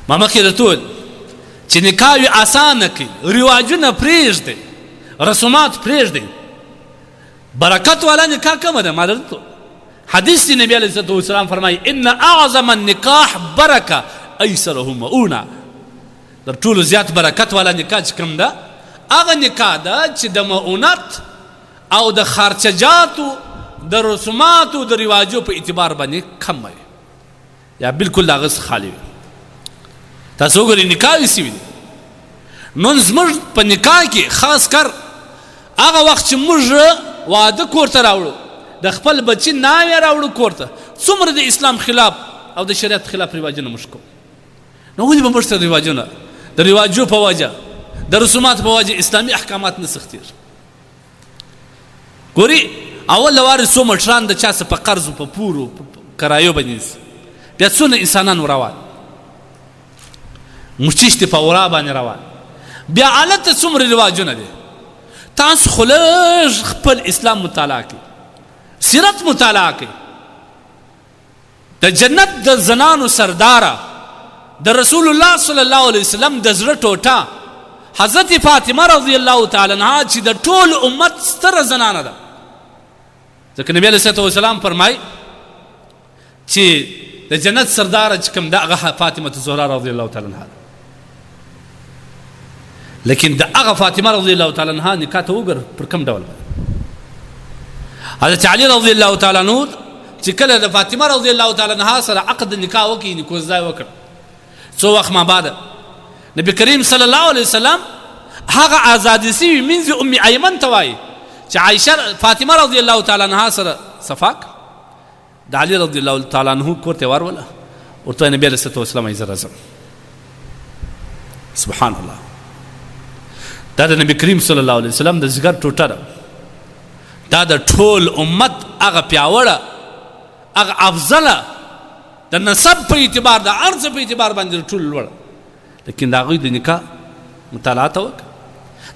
ما مخکې درته وویل چې نکاح یې اسانه کړي، رواجونه پرېږدئ، رسومات پرېږدئ. برکت والا نکاح کومه ده؟ ما درته حدیث دی نبی علیه الصلاة والسلام فرمایي ان اعظم النکاح برکه ایسره مؤونه. در ټولو زیات برکت والا نکاح چې کوم ده هغه نکاح ده چې د مؤونت او د خرچجاتو د رسوماتو د رواجو په اعتبار باندې کم وي یا بالکل د هغه څخه خالي وي. تاسو وګورئ نکاح یې وي. نن زموږ په نکاح کې خاص کر هغه وخت چې موږ واده کور ته راوړو د خپل بچي ناوې راوړو کور ته، څومره د اسلام خلاف او د شریعت خلاف رواجونه موږ کوو. نو ولې به موږ ته رواجونه د رواجو په وجه د رسومات په وجه اسلامي احکامات نه سختېږي؟ ګوري اول وارې څو مټران د چا څه په قرضو په پورو په کرایو باندې بیا څونه انسانان روان، مچیشتې په ورا باندې روان، بیا هلته څومره رواجونه دي. تاسو خو لږ خپل اسلام مطالعه کړئ، سیرت مطالعه کړئ. د جنت د زنانو سرداره د رسول الله صلی الله علیه وسلم د زړه ټوټه حضرت فاطمه رضی الله تعالی عنها چې د ټول امت ستره زنانه ده. ځکه نبی علیه الصلاة والسلام فرمایي چې د جنت سرداره چې کوم ده هغه فاطمه الزهرا رضی الله تعالی عنها. لیکن د هغه فاطمه رضی الله تعالی عنها نکاح ته وګوره پر کوم ډول حضرت علی رضی الله تعالی عنہ چې کله د فاطمه رضی الله تعالی عنها سره عقد نکاح وکړي، نکوزای وکړ، څو وخت ما بعد نبی کریم صلی الله علیه وسلم هغه آزادې سوي منځ ام ایمن ته وایي چې عایشه فاطمه رضی الله تعالی عنها سره صفاک د علی رضی الله تعالی عنہ کور ته ورولله، ورته نبی علیه الصلاة والسلام زه راځم. سبحان الله، دا د نبی کریم صلی الله علیه وسلم د ځګر ټوټه ده. دا د ټول امت هغه پیاوړه هغه افضله د نسب په اعتبار د هر څه په اعتبار باندې ټول لوړه. لیکن د هغوی د نکاح مطالعه ته وکړه،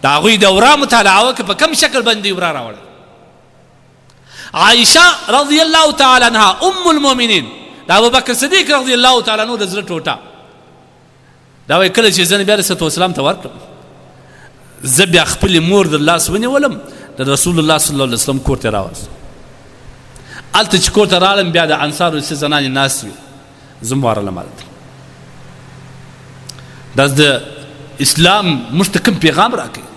د هغوی د ورا مطالعه وکړه په کوم شکل باندې ورا راوړه. عایشه رضی الله تعالی عنها ام المؤمنین د ابوبکر صدیق رضی الله تعالی عنہ د زړه ټوټه دا وایي کله چې زه نبي علیه الصلاة والسلام ته ورکړم زه بیا خپلې مور د لاس ونیولم د رسول الله صلی الله علیه وسلم کور ته راوستم. هلته چې کور ته راغلم بیا د انصارو څه زنانې ناست وي، زه م ورغلم هلته. دا د اسلام موږ ته کوم پیغام راکوي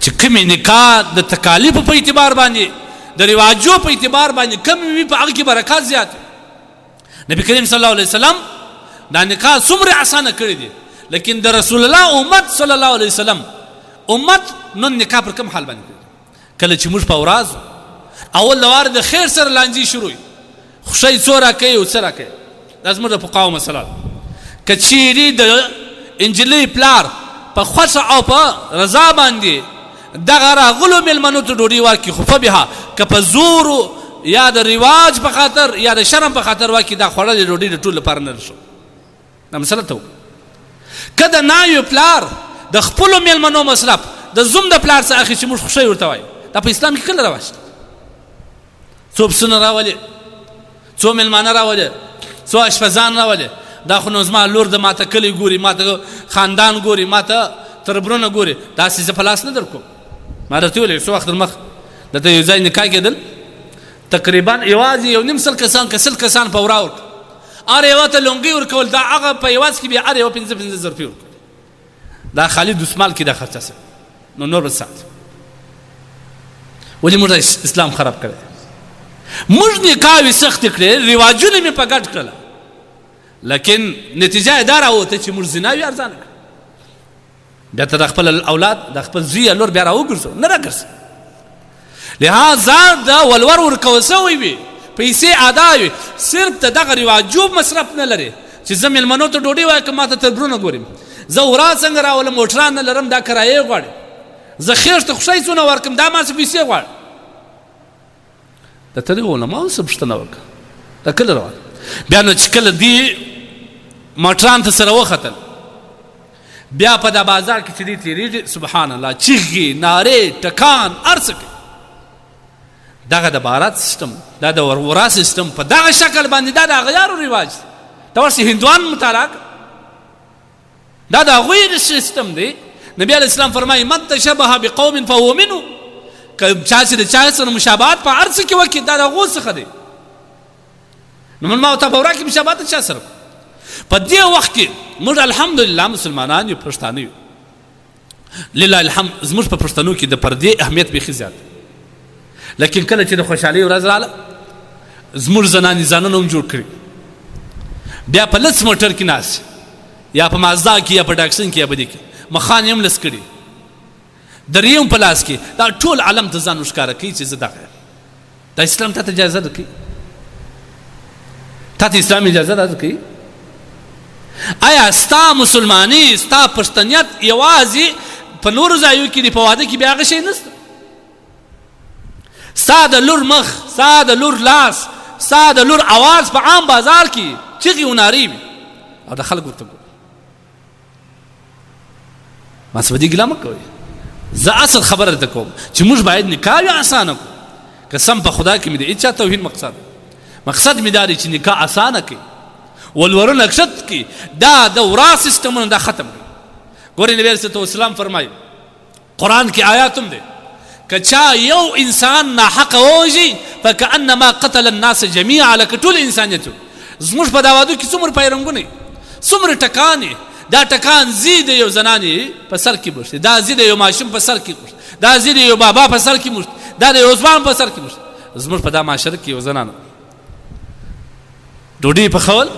چې کومې نکاح د تکالیفو په اعتبار باندې د رواجو په اعتبار باندې کم وي په هغه کې برکات زیات وي. نبی کریم صلی الله علیه وسلم دا نکاح څومره اسانه کړی دی، لیکن د رسول الله امت صلی الله علیه وسلم امت نن نکاح پر کوم حال باندې کړی. کله چې موږ په ورځ اول د وار د خیر سره لانجې شروع خوشی څو راکوي او څه راکوي، دا زموږ د فقهاو مسله ده. که چیرې د انجلۍ پلار په خوښه او په رضا باندې دغه راغلو مېلمنو ته ډوډۍ ورکړي، خو فبها که په زورو یا د رواج په خاطر یا د شرم په خاطر ورکړي، دا خوړلې ډوډۍ د ټولو لپاره نه شو. دا مسله ته وکړه. که د نایو پلار د خپلو مېلمنو مصرف د زوم د پلار څخه اخلي چې موږ خوشی ورته وایو، دا په اسلام کې کله رواج دی؟ څو پسونه راولي، څو مېلمانه راولي، څو اشپزان راولي. دا خو نو زما لور د ماته کلی ګوري، ماته خاندان ګوري، ماته تربرونه ګوري، داسې زه په لاس نه در کوم. ما درته ویلې څو وخت مخ دلته یو ځای نکاح کېدل، تقریبا یوازې یو نیم سل کسان که سل کسان په ورا ورکړه، هر یوه ته لونګۍ ورکول، دا هغه په یوازې کې بیا هر یوه 5 زره روپۍ ورکول. دا خالي دسمال کې دا خرچه سوی، نو نور به سات. ولې موږ اسلام خراب کړی؟ موږ نکاحوې سختې کړې، رواجونه مې په ګډ کړله، لیکن نتیجه یې دا راوته چې موږ زناوې ارزانه کړه. بیا ته د خپل اولاد د خپل زوی یا لور بیا راوګرځو، نه راګرځه. لهذا دا ولور ورکول سوی وي، پیسې ادا وي، صرف ته دغه رواجو مصرف نه لري چې زه مېلمنو ته ډوډۍ وایم، ما ته تربرونه ګورم، زه ورا څنګه راولم، موټران نه لرم، دا کرایې غواړي، زه خېر ته خوشی څونه ورکړم، دا ما څه پیسې غواړي. د ترې علماو څه پوښتنه وکړه، دا کله روان. بیا نو چې کله دې موټران ته سره وختل، بیا په دا بازار کې چې دې تېرېږي، سبحان الله، چیغې، نارې، ټکان، هر څه کوي. دغه د بارات سیستم، دا د ورورا سیستم په دغه شکل باندې دا د هغه یارو رواج دی. ته ورسې هندوان مطالعه کړه، دا د هغوی سیستم دی. نبی علیه السلام فرمایي من تشبه بقوم فهو منهم. که چا چې د چا سره مشابهت په هر څه کې وکړي دا د هغو څخه دی. نو من ما او تا په ورا کې مشابهت د چا سره په دې وخت کې موږ الحمدلله مسلمانان یو، پښتانه یو، لله الحمد. زموږ په پښتنو کې د پردې اهمیت بیخي زیات. لیکن کله چې د خوشحالۍ ورځ راغله زموږ زنانې ځانونه هم جوړ کړي، بیا په لڅ موټر کې ناست یا په مازدا کې یا په ډاکسن کې یا په دې کې مخان یې هم لس کړي، درې هم په لاس کې، دا ټول عالم ته ځان ښکاره کوي چې زه دغه یم. دا اسلام تا ته اجازه درکوي؟ تا ته اسلام اجازه درکوي؟ آیا ستا مسلماني ستا پښتنیت یوازې په نورو ځایو کې دی، په واده کې بیا هغه شی نشته؟ ستا د لور مخ، ستا د لور لاس، ستا د لور اواز په عام بازار کې چغې و نارې وي او د خلک ورته ګوري. ما څه په دې ګیله مه کوئ. زه اصل خبره درته کوم چې موږ باید نکاح یې اسانه کړو. قسم په خدا کې مې د هېچا توهین مقصد مې دا دی چې نکاح اسانه کړي، ولورو نقشت کړي، دا د ورا سیستمونه دا ختم کړي. ګورې نبي علیه السلام فرمایي قرآن کې آیات هم دی که چا یو انسان ناحقه ووژي فکأنما قتل الناس جمیعا، لکه ټول انسانیت. زموږ په دا وادو کې څومره پیرنګونه، څومره ټکانې، دا ټکان زی د یو زنانې په سر کې مشت، دا زی د یو ماشوم په سر کې مشت، دا زی د یو بابا په سر کې مشت، دا د یو ځوان په سر کې مشت. زموږ په دا معاشره کې یو زنانه ډوډۍ پخول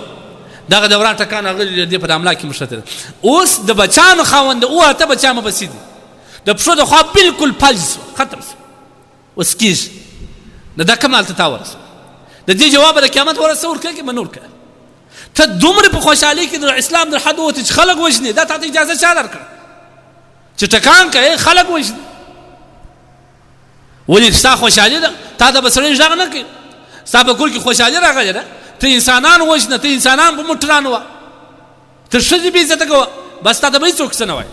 دغه د ورا ټکان هغه دې په املا کې مشته. اوس د بچانو خاوند او اته بچا مبسي دي، د پښو د خوا بالکل فلج ختم شو. اوس کیږي دا کمال ته تاورس د دې جواب د قیامت ورسه ورکړي کې منور کړه. ته دومره په خوشحالۍ کې د اسلام در حد وته چې خلک وژني، دا ته اجازه چا درکړه چې ټکان کوي خلک وژني؟ ولې ستا خوشحالي ده؟ تا ته به سړی غږ نه کوي، ستا په کور کې خوشحالي راغلې ده، ته انسانان وژنه، ته انسانان په موټرانو وه، ته ښځې بې عزته کوه، بس تا ته به هېڅوک څه نه وایي.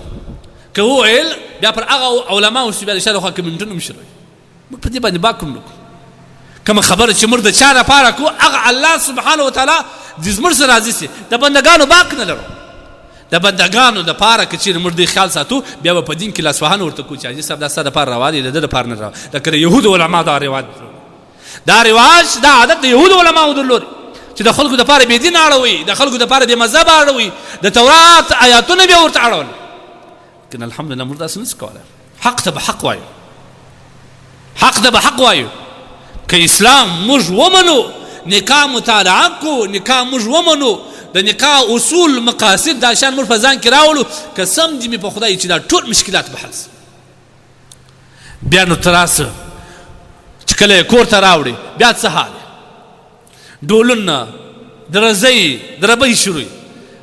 که وویل بیا پر هغه علماو چې بیا د شا د خوا کمنټونه مشر وایي. موږ په دې باندې باک هم نه کوو. کومه خبره چې موږ د چا لپاره کوو هغه الله سبحانه وتعالی د زموږ سره راضي سي. د بندګانو باک نه لرو، د بندګانو دپاره که چېرې موږ دې خیال ساتو بیا به په دین کې لاسوهنه ورته کوو چې حاجي صاحب دا ستا دپاره روا دی، د ده دپاره نه روا. لکه د یهودو علما دا رواج دا عادت د یهودو علماو درلود چې د خلکو دپاره بې دین اړوي، د خلکو دپاره بې مذهب اړوي، د تورات آیاتونه بیا ورته اړول. لیکن الحمدلله موږ داسې نشو کولی. حق ته به حق وایو، حق ته به حق وایو. که اسلام موږ ومنو، نکاح مطالعه کو، نکاح موږ ومنو، د نکاح اصول مقاصد دا شان موږ په ځان کې راولو، قسم دې مې په خدای چې دا ټول مشکلات به حل شي. بیا نو ته راسه چې کله یې کور ته راوړې بیا څه حال ډولونه درزۍ دربۍ شروع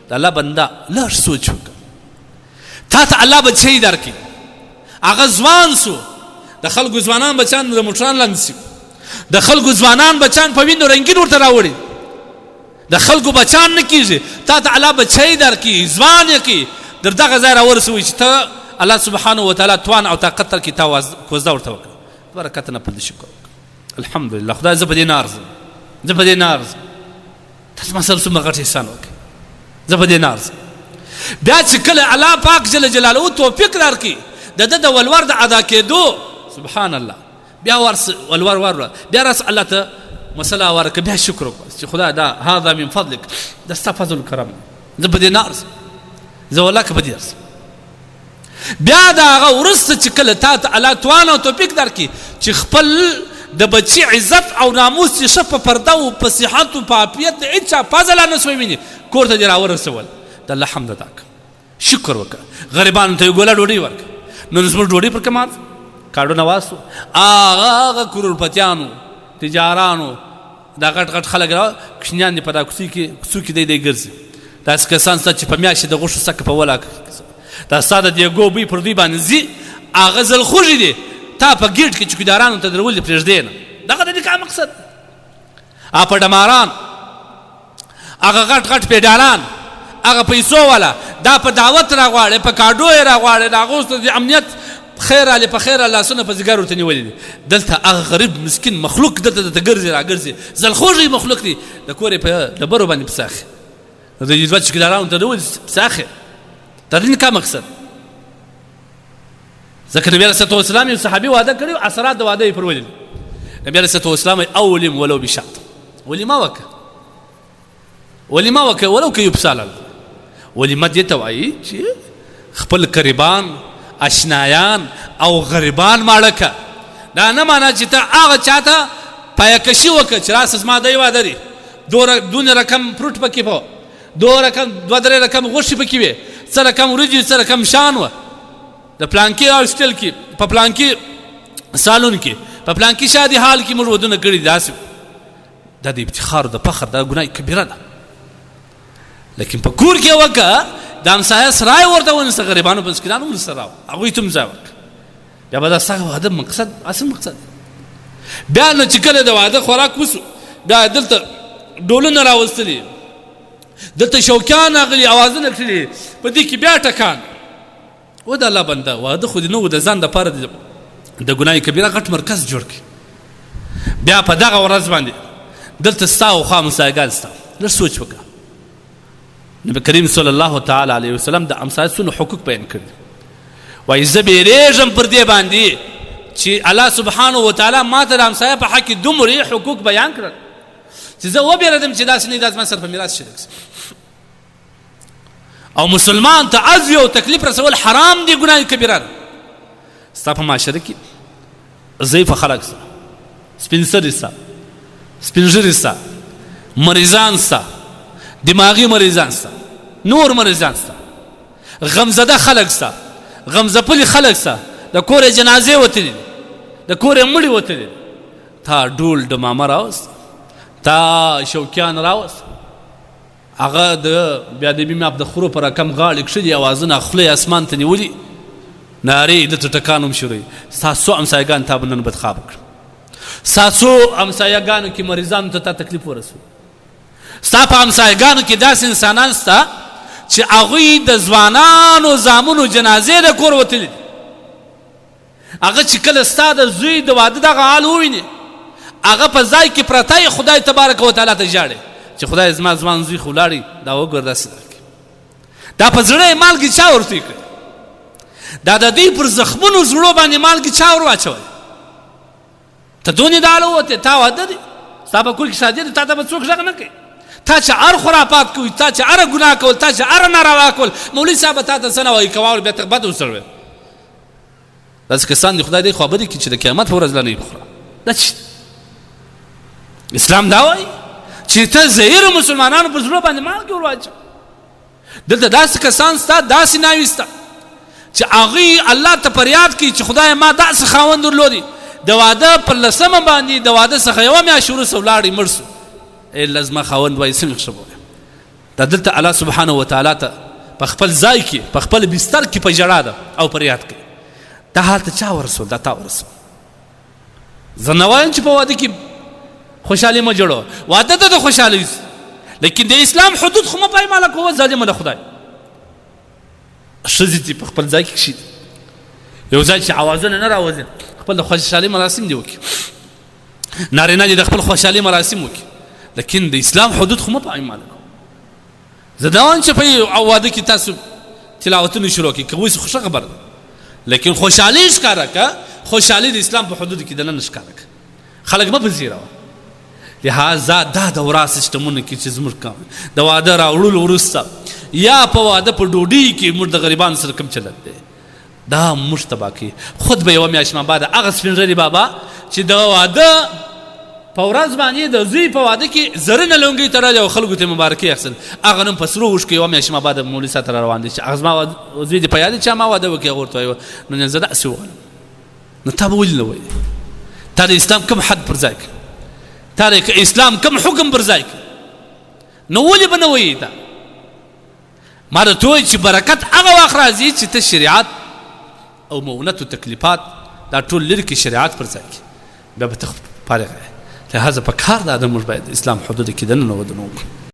د الله بنده لږ سوچ وکړه. تا ته الله بچی درکړي، هغه ځوان سو، د خلکو ځوانان بچان د موټران لاندې سي، د خلکو ځوانان بچان په وینو رنګین ورته راوړي، د خلکو بچان نه کېږي. تا ته الله بچی درکړي، ځوان یې کړي، در دغه ځای راورسوي چې ته الله سبحانه وتعالی توان او طاقت درکړي، تا کوزده ورته وکړه. برکت نه پدې شکر الحمدلله. خدای زه په دې نه ارزم، زه په دې نه ارزم. تاسو ما سره څومره غټ احسان وکړئ، زه په دې نه ارزم. بیا چې کله الله پاک جل جلاله توفیق درکړي د ده د ولور د ادا کېدو، سبحان الله، بیا ولور بیا راس الله ته مسله ورکړه، بیا شکر وکړه چې خدای دا هذا من فضلک، دا ستا فضل کرم، زه په دې نه ارزم، زه والله که په دې ارزم. بیا د هغه وروسته چې کله تا ته الله توان او توفیق درکړي چې خپل د بچي عزت او ناموس یې ښه په پرده او په صحت او په عافیت د هېچا پازله نه سوی ویني، کور ته دې راورسول، د الله حمد ادا کړه، شکر وکړه، غریبانو ته یې ګوله ډوډۍ ورکړه. نن زموږ ډوډۍ پر کمال کاډونه واستو، هغه کروړپتیانو تجارانو دا غټ غټ خلک کوچنیان دي په دا کوڅو کې دی ګرځي، داسې کسان سته چې په میاشتې د غوښو سکه په ولاکه دا ستا د دیګو بوی پر دوی باندې ځي، هغه زلخوږي دي، تا په ګیټ کې چوکیدارانو ته درولي پرېږدې نه. دغه د نکاح مقصد. په ډماران هغه غټ غټ پیډالان هغه پیسو والا دا په دعوت راغواړي، په کاډو یې راغواړي، د هغو ته د امنیت خیر علي په خیر لاسونه په ځګر ورته نیولي دي. دلته هغه غریب مسکین مخلوق دلته درته ګرځي راګرځي، زلخوږی مخلوق دی، د کور یې په ډبرو باندې پساخي، د دوه چوکیدارانو ته درولي پساخي. د دې نکاح مقصد ځکه نبی علیه السلام یو صحابي واده کړی اثرات د واده یې پر ولي نبی علیه السلام اولم ولو بشرط ولما وکه ولو که یبسال ولما دې ته وایي چې خپل قریبان اشنایان او غریبان ماړه دا نه معنا چې ته هغه چاته پایکشي وکړه چې راس ما دی واده دی دونه رقم فروټ پکې په دوه درې رقم غوښې پکې وي څه رقم وریجې څه رقم شان وه د پلانکي هاسټل کې په پلانکي سالون کې په پلانکي شادي حال کې موږ ودونه کړي داسې دا د افتخار د فخر دا ګناه کبیره ده لیکن په کور کې وکړه د همسایه سرای ورته ونیسه غریبانو په مسکینانو ورسره هغوی ته هم ځای ورکړه بیا به دا ستا واده مقصد اصل مقصد بیا نو چې کله د واده خوراک وسو بیا دلته ډولونه راوستلي دلته شوقیان راغلي اوازونه کړي په دې کې بیا ټکان و د الله بنده واده خو دې نه و د ځان دپاره د ګناه کبیره غټ مرکز جوړ کړي بیا په دغه ورځ باندې دلته ستا او خوا مسایګان ستا لږ سوچ وکړه نبي کریم صلی الله تعالی علیه وسلم د همسایه څونه حقوق بیان کړي وایي زه بیریږم پر دې باندې چې الله سبحانه وتعالی ما ته د همسایه په حق کې دومره حقوق بیان کړل چې زه وبېرېدم چې داسې نه دا زما سره په میراث شریک شي او مسلمان ته عزوی او تکلیف رسول حرام دی ګناه کبیره ده ستا په معاشره کې ضعیفه خلک سته سپین سري سته سپین ږیري سته مریضان سته دماغي مریضان سته نور مریضان سته غمزده خلک سته غمزپلي خلک سته د کور جنازې وتلي د کور مړي وتلي تا ډول ډمامه راوست تا شوقیان راوست هغه د بیا د بیم د خرو پر رقم غاړې کښلي اوازونه خولې اسمان ته نیولي نارې دلته ټکان هم شروع ستا څو همسایګان تا به نن بدخواب کړه ستا څو همسایګانو کې مریضانو ته تا تکلیف ورسوي ستا په همسایګانو کې داسې انسانان سته چې هغوی د ځوانانو زامنو جنازې د کور وتلي هغه چې کله ستا د زوی د واده دغه حال وویني هغه په ځای کې پرته یې خدای تبارک وتعالی ته ژاړي چې خدای زما ځوان زوی خو ولاړي دا وګوره داسې دا په زړه یې مالګې چا ورتوی کړي دا د دې پر زخمونو زړو باندې مالګې چا ور واچولی ته دونې داله ووتې تا واده دی ستا په کور کې شادي دی تا ته به څوک غږ نه کوي تا چې هر خرافات کوي تا چې هر ګناه کول تا چې هر ناروا کول مولوي صاحب تا ته څه نه وایي کوه بیا ته بد ورسره ویل داسې کسان دي خدای دې خبرې کړي چې د قیامت په ورځ لا نه یې بخوره دا چې اسلام دا وایي چې ته زهیرو مسلمانانو پر زړه باندې مالګې ور واچوه دلته داسې کسان سته داسې ناوې سته چې هغوی الله ته فریاد کوي چې خدای ما داسې خاوند درلودي د واده پر لسمه باندې د واده څخه یوه میاشت وروسته ولاړې مړ سو الا زما خاوند وایي څنګه ښه بوله دا دلته الله سبحانه وتعالی ته په خپل ځای کې په خپل بستر کې په ژړا ده او فریاد کوي دا حال ته چا ورسول دا تا ورسول زه نه وایم چې په واده کې خوشحالي مه جوړوه واده ته د خوشحالۍ لیکن د اسلام حدود خو مه پایماله کوه ظالمه د خدای ښځې دې په خپل ځای کې کښېني یو ځای چې اوازونه نه راوځي خپل د خوشحالۍ مراسم دې وکړي نارینه دې د خپل خوشحالۍ مراسم وکړي لیکن د اسلام حدود خو مه پایماله کوه زه دا وایم چې په واده کې تاسو تلاوتونه شروع کړي که اوس خو ښه خبره ده لیکن خوشحالي ښکاره کړه خوشحالي د اسلام په حدودو کې دننه ښکاره کړه خلک مه پذیروه لہذا دا د ورا سیسټمونه کې چې زموږ کم د واده راوړلو وروسته یا په واده په ډوډۍ کې موږ د غریبانو سره کم چلت دی دا موږ تباه کوي خود به یوه میاشت بعد هغه سپین ږیري بابا چې د واده په ورځ باندې د زوی په واده کې زرینه لونګۍ تړلې او خلکو ته مبارکي اخیستل هغه نن په سرو اوښکو یوه میاشت بعد مولوي صاحب ته را روان دي چې هغه زما زوی دې په یاد چا ما واده وکړي هغه ورته وایي نو زه داسې ووایم نو تا به ولې نه وایې تا د اسلام کوم حد پر ځای کړي تا د اسلام کوم حکم پر ځای کړي نو ولې به نه وایې دا ما درته ووایي چې برکت هغه وخت راځي چې ته شریعت او مؤونت و تکلیفات دا ټول لرې کړي شریعت پر ځای کړي بیا به ته فارغ یې لهذا په کار دا ده موږ باید اسلام حدودو کې دننه ودنه وکړو